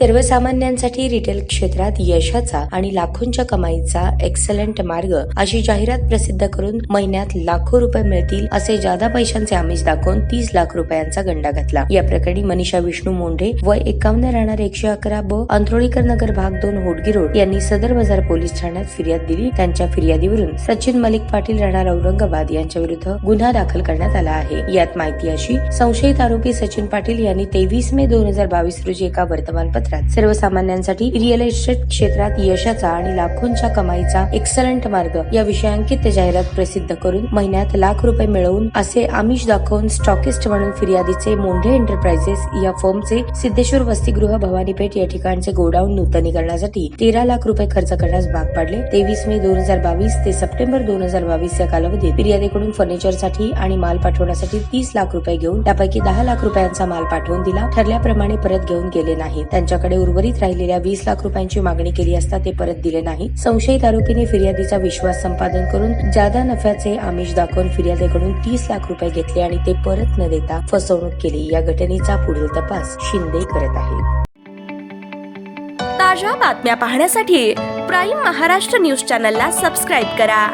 सर्वसामान्यांसाठी रिटेल क्षेत्रात यशाचा आणि लाखोंच्या कमाईचा एक्सलंट मार्ग अशी जाहिरात प्रसिद्ध करून महिन्यात लाखो रुपये मिळतील असे जादा पैशांचे आमिष दाखवून 30 लाख रुपयांचा गंडा घातला। या प्रकरणी मनीषा विष्णू मोंढे वय 51 राहणार 111 ब अंथरोळीकर नगर भाग 2 होडगी रोड यांनी सदर बाजार पोलीस ठाण्यात फिर्याद दिली। त्यांच्या फिर्यादीवरून सचिन मलिक पाटील राहणार औरंगाबाद यांच्या विरुद्ध गुन्हा दाखल करण्यात आला आहे। यात माहिती अशी, संशयित आरोपी सचिन पाटील यांनी 23 मे 2022 रोजी एका वर्तमानपत्रात सर्वसामान्यांसाठी रिअल एस्टेट क्षेत्रात यशाचा आणि लाखोंच्या कमाईचा एक्सलंट मार्ग या विषयांकित जाहिरात प्रसिद्ध करून महिन्यात लाख रुपये मिळवून असे आमिष दाखवून स्टॉकिस्ट म्हणून फिर्यादीचे मोंढे एंटरप्राइजेस या फर्मचे सिद्धेश्वर वसतिगृह भवानीपेठ या ठिकाणचे गोडाऊन नूतनीकरणासाठी 13 लाख रुपये खर्च करण्यास भाग पाडले। 23 मे 2022 ते सप्टेंबर 2022 या कालावधीत फिर्यादीकडून फर्निचरसाठी आणि माल पाठवण्यासाठी 30 लाख रुपये घेऊन त्यापैकी 10 लाख रुपयांचा माल पाठवून दिला। ठरल्याप्रमाणे परत घेऊन गेले नाही। त्यांच्याकडे उर्वरित राहिलेल्या 20 लाख रुपयांची मागणी केली असता ते परत दिले नाही। संशयित आरोपीने फिर्यादीचा विश्वास संपादन करून जादा नफ्याचे आमिष दाखवून फिर्यादीकडून 30 लाख रुपये घेतले आणि ते परत न देता फसवणूक केली। या घटनेचा पुढील तपास शिंदे करत आहे। ताज्या बातम्या पाहण्यासाठी प्राईम महाराष्ट्र न्यूज चॅनलला सबस्क्राईब करा।